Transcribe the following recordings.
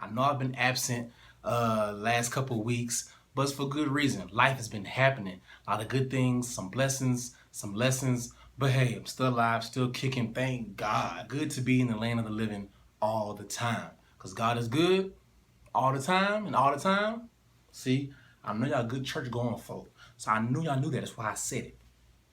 I know I've been absent last couple of weeks, but it's for good reason. Life has been happening. A lot of good things, some blessings, some lessons. But hey, I'm still alive, still kicking. Thank God. Good to be in the land of the living all the time. Because God is good all the time and all the time. See, I know y'all good church going folk. So I knew y'all knew that. That's why I said it.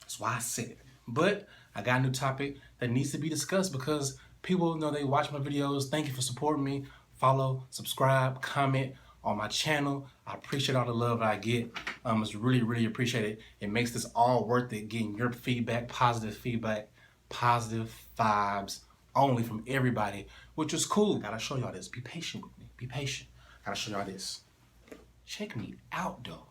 That's why I said it. But I got a new topic that needs to be discussed because people know they watch my videos. Thank you for supporting me. Follow, subscribe, comment on my channel. I appreciate all the love I get. It's really, really appreciated. It makes this all worth it, getting your feedback, positive vibes only from everybody, which is cool. Gotta show y'all this. Be patient with me. Be patient. Gotta show y'all this. Check me out, though.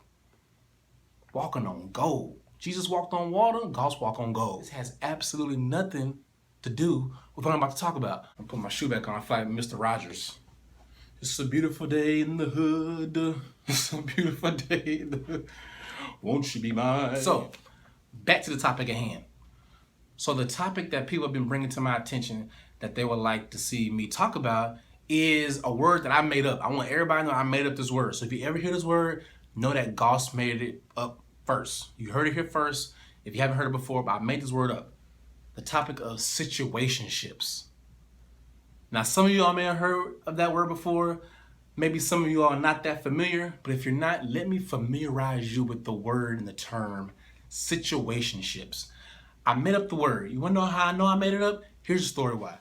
Walking on gold. Jesus walked on water, God's walk on gold. This has absolutely nothing to do with what I'm about to talk about. I'm putting my shoe back on. I feel like Mr. Rogers. It's a beautiful day in the hood. It's a beautiful day in the hood. Won't you be mine? So, back to the topic at hand. So the topic that people have been bringing to my attention that they would like to see me talk about is a word that I made up. I want everybody to know I made up this word. So if you ever hear this word, know that Goss made it up first. You heard it here first. If you haven't heard it before, but I made this word up. The topic of situationships. Now, some of you all may have heard of that word before. Maybe some of you all are not that familiar, but if you're not, let me familiarize you with the word and the term situationships. I made up the word. You want to know how I know I made it up? Here's the story why.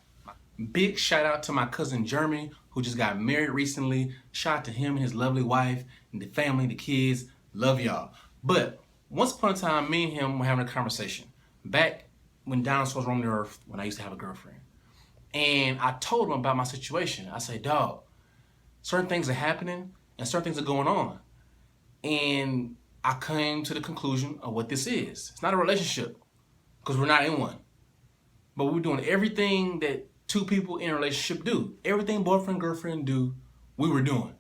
Big shout out to my cousin Jeremy, who just got married recently. Shout out to him and his lovely wife and the family, the kids. Love y'all. But once upon a time, me and him were having a conversation back when dinosaurs roamed the earth, when I used to have a girlfriend. And I told him about my situation. I said, dog, certain things are happening and certain things are going on. And I came to the conclusion of what this is. It's not a relationship because we're not in one. But we're doing everything that two people in a relationship do. Everything boyfriend, girlfriend do, we were doing.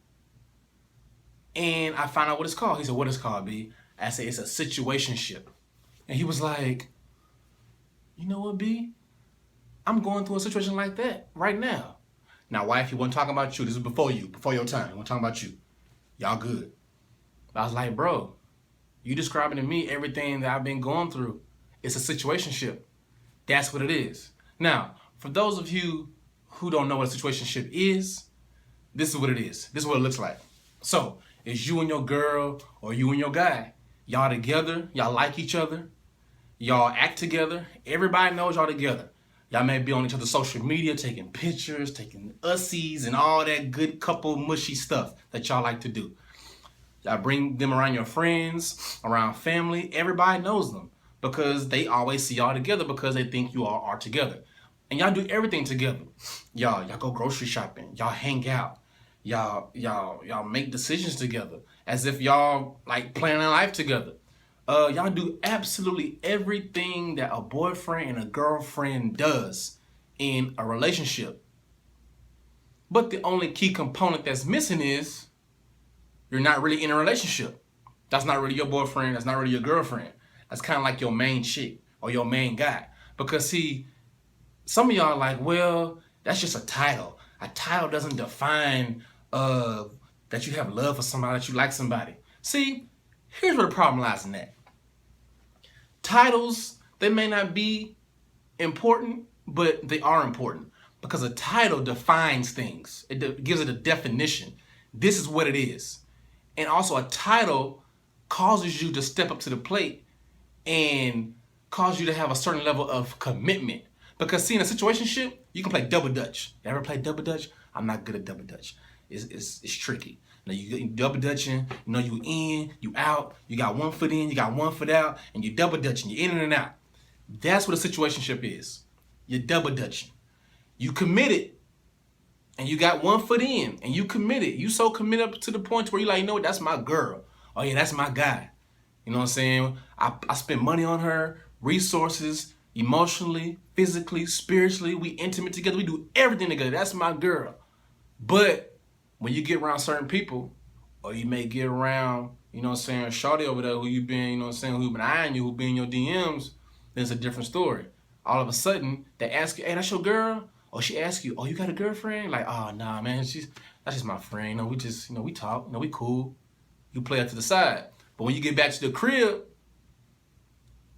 And I found out what it's called. He said, what it's called, B? I said, it's a situationship. And he was like, you know what, B? I'm going through a situation like that right now. Now, wife, he wasn't talking about you. This is before you, before your time. He wasn't talking about you. Y'all good. But I was like, bro, you describing to me everything that I've been going through. It's a situationship. That's what it is. Now, for those of you who don't know what a situationship is, this is what it is. This is what it looks like. So, it's you and your girl or you and your guy. Y'all together. Y'all like each other. Y'all act together. Everybody knows y'all together. Y'all may be on each other's social media, taking pictures, taking ussies, and all that good couple mushy stuff that y'all like to do. Y'all bring them around your friends, around family. Everybody knows them because they always see y'all together because they think you all are together. And y'all do everything together. Y'all go grocery shopping. Y'all hang out. Y'all make decisions together as if y'all like planning life together. Y'all do absolutely everything that a boyfriend and a girlfriend does in a relationship. But the only key component that's missing is you're not really in a relationship. That's not really your boyfriend. That's not really your girlfriend. That's kind of like your main chick or your main guy. Because see, some of y'all are like, well, that's just a title. A title doesn't define that you have love for somebody, that you like somebody. See, here's where the problem lies in that. Titles, they may not be important, but they are important because a title defines things. It gives it a definition. This is what it is. And also a title causes you to step up to the plate and cause you to have a certain level of commitment. Because see, in a situationship, you can play double dutch. You ever play double dutch? I'm not good at double dutch. It's tricky. Now you double dutching, you know, you in, you out, you got one foot in, you got one foot out, and you double dutching, you're in and out. That's what a situationship is. You're double dutching. You committed, and you got one foot in, and you committed. You so committed up to the point where you're like, you know what, that's my girl. Oh yeah, that's my guy. You know what I'm saying? I spend money on her, resources, emotionally, physically, spiritually. We intimate together. We do everything together. That's my girl. But when you get around certain people, or you may get around, you know what I'm saying, shawty over there who you been, you know what I'm saying, who been eyeing you, who been in your DMs, then it's a different story. All of a sudden, they ask you, hey, that's your girl? Or she asks you, oh, you got a girlfriend? Like, oh, nah, man, that's just my friend. We just, we talk, we cool. You play her to the side. But when you get back to the crib,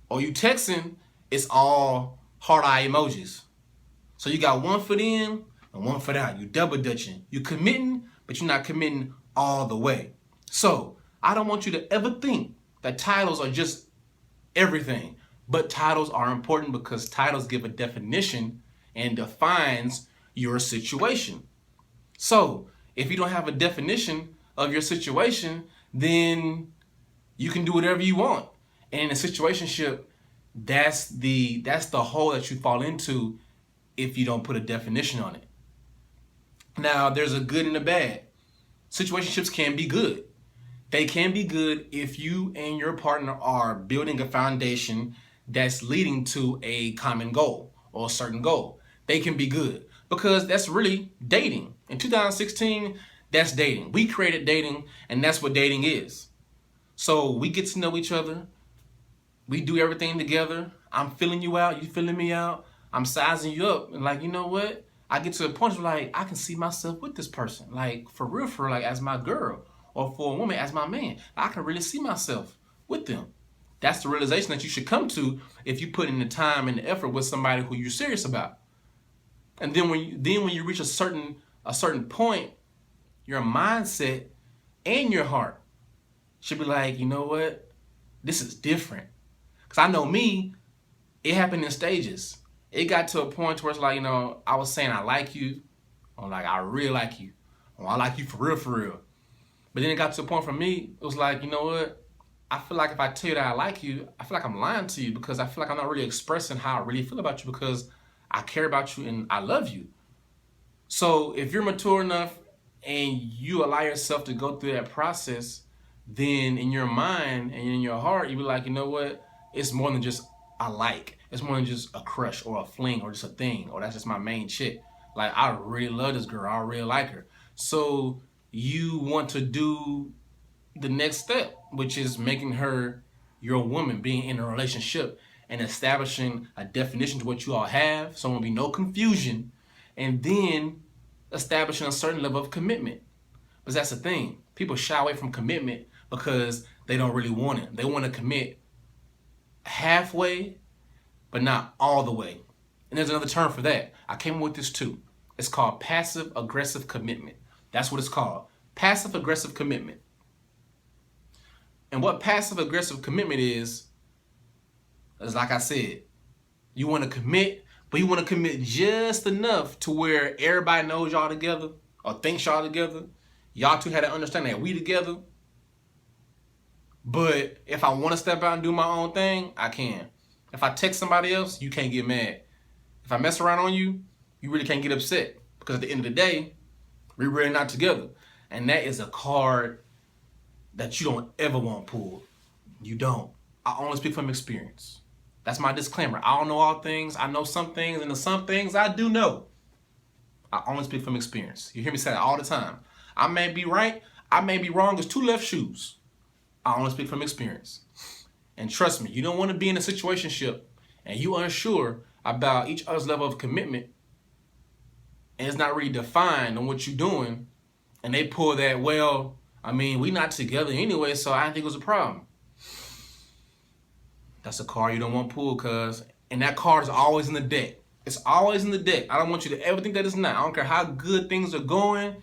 or you texting, it's all heart eye emojis. So you got one foot in and one foot out. You double dutching. You committing, but you're not committing all the way. So I don't want you to ever think that titles are just everything. But titles are important because titles give a definition and defines your situation. So if you don't have a definition of your situation, then you can do whatever you want. And in a situationship, that's the hole that you fall into if you don't put a definition on it. Now, there's a good and a bad. Situationships can be good. They can be good if you and your partner are building a foundation that's leading to a common goal or a certain goal. They can be good because that's really dating. In 2016, that's dating. We created dating, and that's what dating is. So we get to know each other. We do everything together. I'm filling you out. You filling me out. I'm sizing you up. And like, you know what? I get to a point where like, I can see myself with this person. Like, for real, like as my girl. Or for a woman as my man. I can really see myself with them. That's the realization that you should come to if you put in the time and the effort with somebody who you're serious about. And then when you reach a certain point, your mindset and your heart should be like, you know what? This is different. Because I know me, it happened in stages. It got to a point where it's like, I was saying I like you, or like I really like you, or I like you for real. But then it got to a point for me, it was like, you know what? I feel like if I tell you that I like you, I feel like I'm lying to you because I feel like I'm not really expressing how I really feel about you because I care about you and I love you. So if you're mature enough and you allow yourself to go through that process, then in your mind and in your heart, you be like, you know what? It's more than just a like. It's more than just a crush or a fling or just a thing or that's just my main chick. Like, I really love this girl. I really like her. So you want to do the next step, which is making her your woman, being in a relationship and establishing a definition to what you all have so there will be no confusion, and then establishing a certain level of commitment. But that's the thing. People shy away from commitment because they don't really want it. They want to commit halfway, but not all the way. And there's another term for that. I came up with this too. It's called passive aggressive commitment. That's what it's called. Passive aggressive commitment. And what passive aggressive commitment is like I said, you want to commit, but you want to commit just enough to where everybody knows y'all together or thinks y'all together. Y'all two had to understand that we together. But if I want to step out and do my own thing, I can. If I text somebody else, you can't get mad. If I mess around on you, you really can't get upset. Because at the end of the day, we're really not together. And that is a card that you don't ever want pulled. You don't. I only speak from experience. That's my disclaimer. I don't know all things. I know some things, and the some things I do know. I only speak from experience. You hear me say that all the time. I may be right. I may be wrong. There's two left shoes. I only speak from experience. And trust me, you don't want to be in a situationship and you unsure about each other's level of commitment and it's not really defined on what you're doing, and they pull that, well, I mean, we not together anyway, so I didn't think it was a problem. That's a card you don't want pulled, cuz. And that card is always in the deck. It's always in the deck. I don't want you to ever think that it's not. I don't care how good things are going.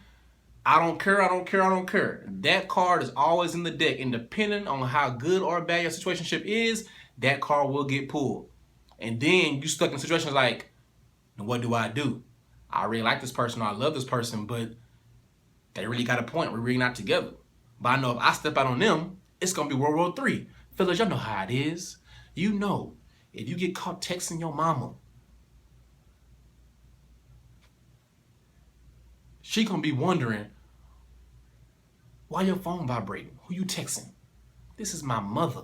I don't care. That card is always in the deck. And depending on how good or bad your situationship is, that card will get pulled. And then you stuck in situations like, what do? I really like this person or I love this person, but they really got a point. We're really not together. But I know if I step out on them, it's going to be World War III. Fellas, y'all know how it is. You know, if you get caught texting your mama, she going to be wondering, why your phone vibrating? Who you texting? This is my mother.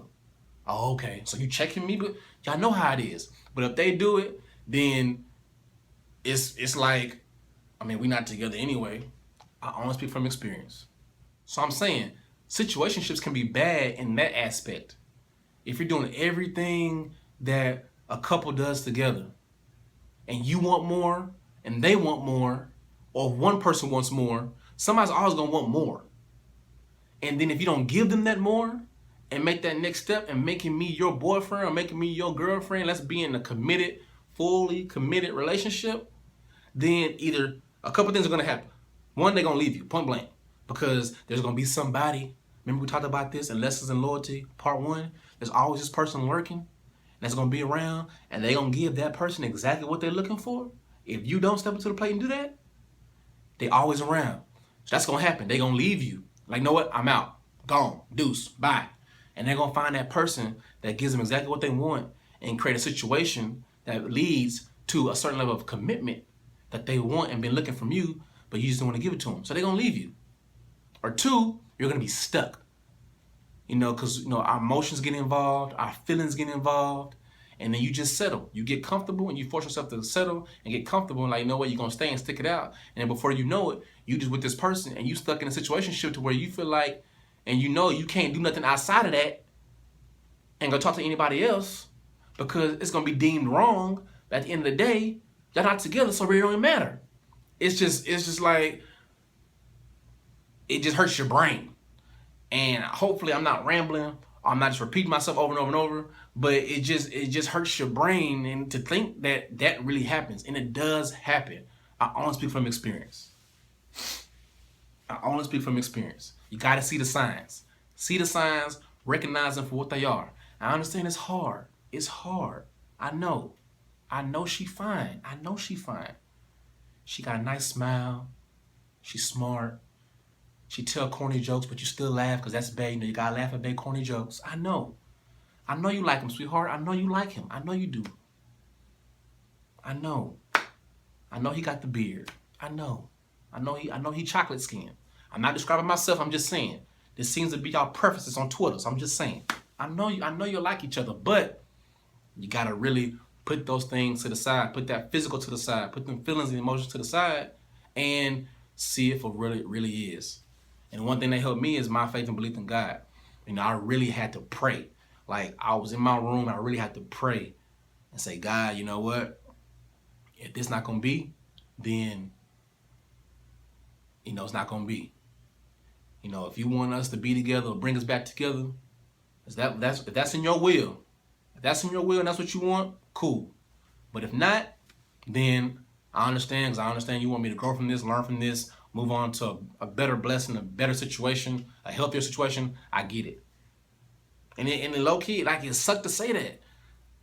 Oh, okay. So you checking me? But y'all know how it is. But if they do it, then it's like, I mean, we're not together anyway. I only speak from experience. So I'm saying situationships can be bad in that aspect. If you're doing everything that a couple does together and you want more and they want more, or if one person wants more, somebody's always gonna want more. And then if you don't give them that more and make that next step and making me your boyfriend or making me your girlfriend, let's be in a committed, fully committed relationship, then either a couple things are gonna happen. One, they're gonna leave you, point blank, because there's gonna be somebody. Remember we talked about this in Lessons in Loyalty, part 1. There's always this person lurking that's gonna be around, and they're gonna give that person exactly what they're looking for. If you don't step up to the plate and do that, they always around. So that's gonna happen. They're gonna leave you. Like, you know what? I'm out. Gone. Deuce. Bye. And they're gonna find that person that gives them exactly what they want and create a situation that leads to a certain level of commitment that they want and been looking from you, but you just don't want to give it to them. So they're gonna leave you. Or 2, you're gonna be stuck. Because our emotions get involved, our feelings get involved, and then you just settle. You get comfortable and you force yourself to settle and get comfortable, and like, you know what, you're gonna stay and stick it out. And then before you know it, you just with this person and you stuck in a situationship to where you feel like, and you can't do nothing outside of that and go talk to anybody else because it's gonna be deemed wrong. But at the end of the day, y'all not together, so it really don't matter. It's just like, it just hurts your brain. And hopefully I'm not rambling, I'm not just repeating myself over and over and over, but it just hurts your brain, and to think that really happens, and it does happen. I only speak from experience. You got to see the signs. See the signs, recognize them for what they are. I understand it's hard. It's hard. I know she fine. She got a nice smile. She's smart. She tell corny jokes, but you still laugh because that's bae. You gotta laugh at bae corny jokes. I know you like him, sweetheart. I know you like him. I know you do. I know he got the beard. I know he chocolate skin. I'm not describing myself. I'm just saying. This seems to be y'all preferences on Twitter. So I'm just saying. I know you like each other, but you gotta really put those things to the side. Put that physical to the side. Put them feelings and emotions to the side, and see it for what it really is. And one thing that helped me is my faith and belief in God. I really had to pray. Like, I was in my room, and I really had to pray and say, God, you know what? If this not gonna be, then it's not gonna be. If you want us to be together or bring us back together, if that's in your will, and that's what you want, cool. But if not, then I understand, because I understand you want me to grow from this, learn from this, move on to a better blessing, a better situation, a healthier situation. I get it. And in low key, like, it sucked to say that.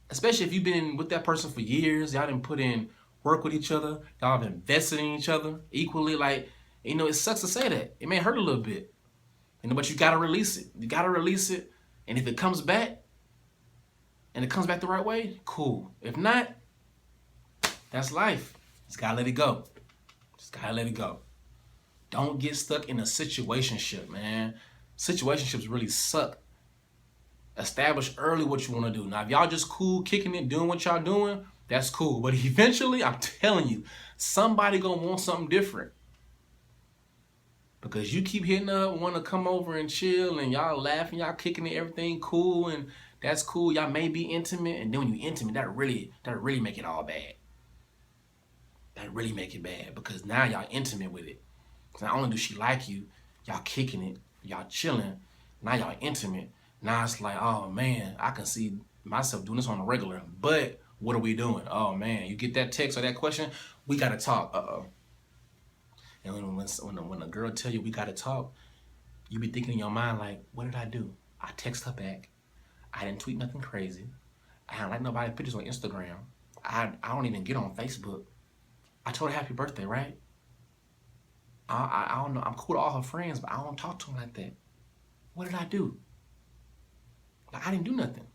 Especially if you've been with that person for years, y'all didn't put in work with each other, y'all have invested in each other equally. Like, it sucks to say that. It may hurt a little bit. But you gotta release it. And if it comes back, and it comes back the right way, cool. If not, that's life. Just gotta let it go. Don't get stuck in a situationship, man. Situationships really suck. Establish early what you want to do. Now, if y'all just cool, kicking it, doing what y'all doing, that's cool. But eventually, I'm telling you, somebody gonna want something different. Because you keep hitting up, want to come over and chill, and y'all laughing, y'all kicking it, everything cool, and that's cool. Y'all may be intimate, and then when you intimate, that really make it all bad. That really make it bad, because now y'all intimate with it. Not only does she like you, y'all kicking it, y'all chilling, now y'all intimate. Now it's like, oh man, I can see myself doing this on a regular, but what are we doing? Oh man, you get that text or that question, we gotta talk. And when a girl tell you we gotta talk, you be thinking in your mind like, what did I do? I text her back. I didn't tweet nothing crazy. I don't like nobody's pictures on Instagram. I don't even get on Facebook. I told her happy birthday, right? I don't know. I'm cool to all her friends, but I don't talk to them like that. What did I do? Like, I didn't do nothing.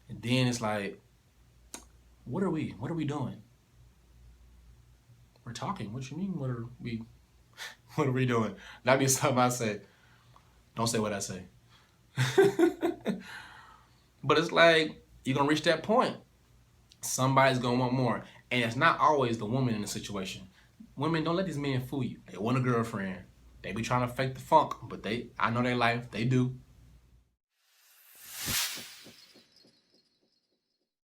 And then it's like, what are we doing? We're talking. What you mean? What are we doing? That be something I say. Don't say what I say. But it's like, you're gonna reach that point. Somebody's gonna want more. And it's not always the woman in the situation. Women, don't let these men fool you. They want a girlfriend. They be trying to fake the funk, but I know their life. They do.